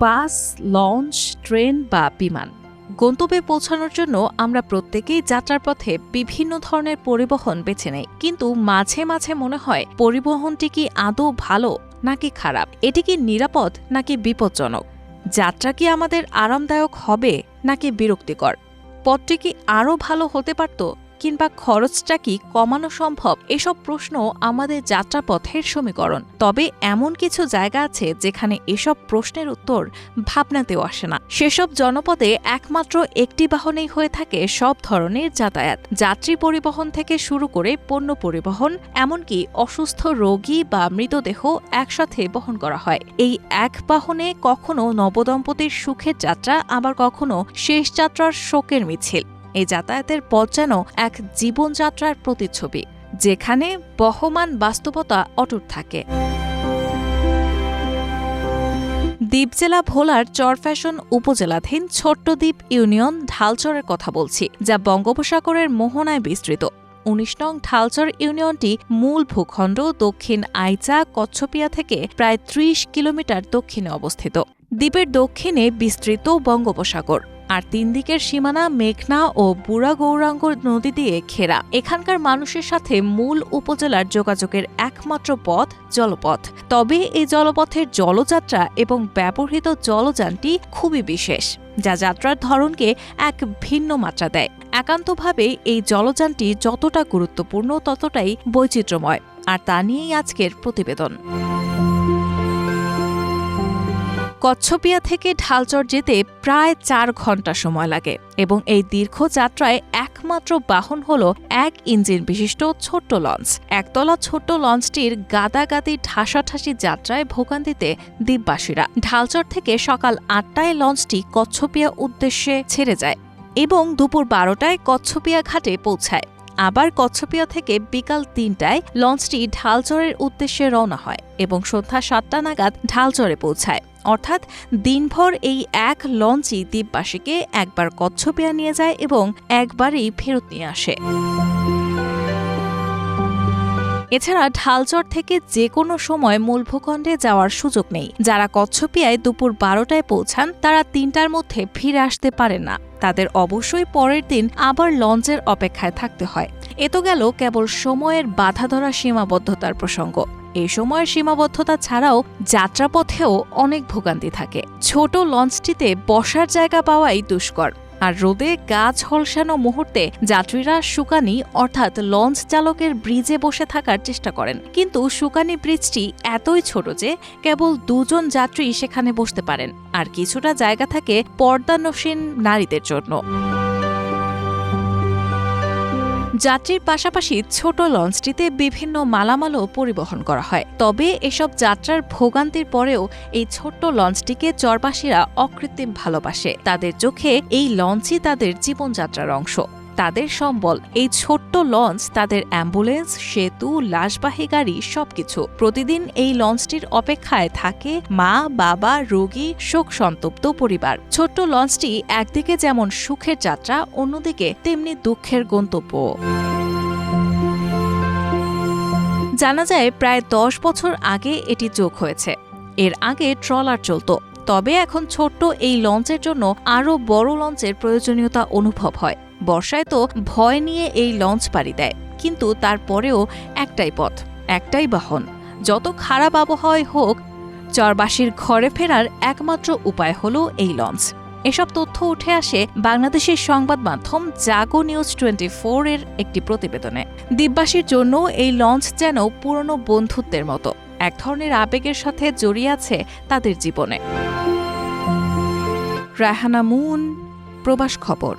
বাস, launch, train বা বিমান গন্তব্যে পৌঁছানোর জন্য আমরা প্রত্যেকেই যাত্রার পথে বিভিন্ন ধরনের পরিবহন বেছে নেই, কিন্তু মাঝে মাঝে মনে হয় পরিবহনটি কি আদৌ ভালো নাকি খারাপ, এটি কি নিরাপদ নাকি বিপজ্জনক, যাত্রা কি আমাদের আরামদায়ক হবে নাকি বিরক্তিকর, পথটি কি আরও ভালো হতে পারত কিংবা খরচটা কি কমানো সম্ভব। এসব প্রশ্ন আমাদের যাত্রাপথের সমীকরণ। তবে এমন কিছু জায়গা আছে যেখানে এসব প্রশ্নের উত্তর ভাবনাতেও আসে না। সেসব জনপদে একমাত্র একটি বাহনেই হয়ে থাকে সব ধরনের যাতায়াত, যাত্রী পরিবহন থেকে শুরু করে পণ্য পরিবহন, এমনকি অসুস্থ রোগী বা মৃতদেহ একসাথে বহন করা হয়। এই এক বাহনে কখনো নবদম্পতির সুখের যাত্রা, আবার কখনো শেষ যাত্রার শোকের মিছিল। এই যাতায়াতের পথ যেন এক জীবনযাত্রার প্রতিচ্ছবি, যেখানে বহমান বাস্তবতা অটুট থাকে। দ্বীপ জেলা ভোলার চরফ্যাশন উপজেলাধীন ছোট্ট দ্বীপ ইউনিয়ন ঢালচরের কথা বলছি, যা বঙ্গোপসাগরের মোহনায় বিস্তৃত। ১৯ নং ঢালচর ইউনিয়নটি মূল ভূখণ্ড দক্ষিণ আইচা কচ্ছপিয়া থেকে প্রায় ৩০ কিলোমিটার দক্ষিণে অবস্থিত। দ্বীপের দক্ষিণে বিস্তৃত বঙ্গোপসাগর, আর ৩ দিকের সীমানা মেঘনা ও বুড়া গৌরাঙ্গ নদী দিয়ে ঘেরা। এখানকার মানুষের সাথে মূল উপজেলার যোগাযোগের একমাত্র পথ জলপথ। তবে এই জলপথের জলযাত্রা এবং ব্যবহৃত জলযানটি খুবই বিশেষ, যা যাত্রার ধরনকে এক ভিন্ন মাত্রা দেয়। একান্তভাবে এই জলযানটি যতটা গুরুত্বপূর্ণ ততটাই বৈচিত্র্যময়, আর তা নিয়েই আজকের প্রতিবেদন। কচ্ছপিয়া থেকে ঢালচর যেতে প্রায় ৪ ঘণ্টা সময় লাগে এবং এই দীর্ঘ যাত্রায় একমাত্র বাহন হল ১ ইঞ্জিন বিশিষ্ট ছোট্ট লঞ্চ। একতলা ছোট্ট লঞ্চটির গাদাগাদি ঠাসাঠাসি যাত্রায় ভোগান্তিতে দ্বীপবাসীরা। ঢালচর থেকে সকাল ৮টায় লঞ্চটি কচ্ছপিয়া উদ্দেশ্যে ছেড়ে যায় এবং দুপুর ১২টায় কচ্ছপিয়া ঘাটে পৌঁছায়। আবার কচ্ছপিয়া থেকে বিকাল ৩টায় লঞ্চটি ঢালচরের উদ্দেশ্যে রওনা হয় এবং সন্ধ্যা ৭টা নাগাদ ঢালচরে পৌঁছায়। অর্থাৎ দিনভর এই এক লঞ্চই দ্বীপবাসীকে একবার কচ্ছপিয়া নিয়ে যায় এবং একবারই ফেরত নিয়ে আসে। এছাড়া ঢালচর থেকে যে কোনো সময় মূল ভূখণ্ডে যাওয়ার সুযোগ নেই। যারা কচ্ছপিয়ায় দুপুর 12টায় পৌঁছান তারা ৩টার মধ্যে ফিরে আসতে পারেন না। তাদের অবশ্যই পরের দিন আবার লঞ্চের অপেক্ষায় থাকতে হয়। এ তো গেল কেবল সময়ের বাধা ধরা সীমাবদ্ধতার প্রসঙ্গ। এই সময়ের সীমাবদ্ধতা ছাড়াও যাত্রাপথেও অনেক ভোগান্তি থাকে। ছোট লঞ্চটিতে বসার জায়গা পাওয়াই দুষ্কর, আর রোদে গা ঝলসানো মুহূর্তে যাত্রীরা শুকানি অর্থাৎ লঞ্চ চালকের ব্রিজে বসে থাকার চেষ্টা করেন, কিন্তু শুকানি ব্রিজটি এতই ছোট যে কেবল ২ জন যাত্রী সেখানে বসতে পারেন, আর কিছুটা জায়গা থাকে পর্দানসীন নারীদের জন্য। যাত্রীর পাশাপাশি ছোট লঞ্চটিতে বিভিন্ন মালামালও পরিবহন করা হয়। তবে এসব যাত্রার ভোগান্তির পরেও এই ছোট্ট লঞ্চটিকে চরবাসীরা অকৃত্রিম ভালোবাসে। তাদের চোখে এই লঞ্চই তাদের জীবনযাত্রার অংশ, তাদের সম্বল। এই ছোট্ট লঞ্চ তাদের অ্যাম্বুলেন্স, সেতু, লাশবাহী গাড়ি সবকিছু। প্রতিদিন এই লঞ্চটির অপেক্ষায় থাকে মা, বাবা, রোগী, শোক সন্তপ্ত পরিবার। ছোট্ট লঞ্চটি একদিকে যেমন সুখের যাত্রা, অন্যদিকে তেমনি দুঃখের গন্তব্য। জানা যায় প্রায় ১০ বছর আগে এটি যোগ হয়েছে। এর আগে ট্রলার চলত, তবে এখন ছোট্ট এই লঞ্চের জন্য আরও বড় লঞ্চের প্রয়োজনীয়তা অনুভব হয়। বর্ষায় তো ভয় নিয়ে এই লঞ্চ পাড়ি দেয়, কিন্তু তারপরেও একটাই পথ, একটাই বাহন। যত খারাপ আবহাওয়াই হোক, চরবাসীর ঘরে ফেরার একমাত্র উপায় হলো এই লঞ্চ। এসব তথ্য উঠে আসে বাংলাদেশের সংবাদ মাধ্যম জাগো নিউজ 24 এর একটি প্রতিবেদনে। দ্বীপবাসীর জন্য এই লঞ্চ যেন পুরনো বন্ধুত্বের মতো, এক ধরনের আবেগের সাথে জড়িয়ে আছে তাদের জীবনে। রায়হানা মুন, প্রবাস খবর।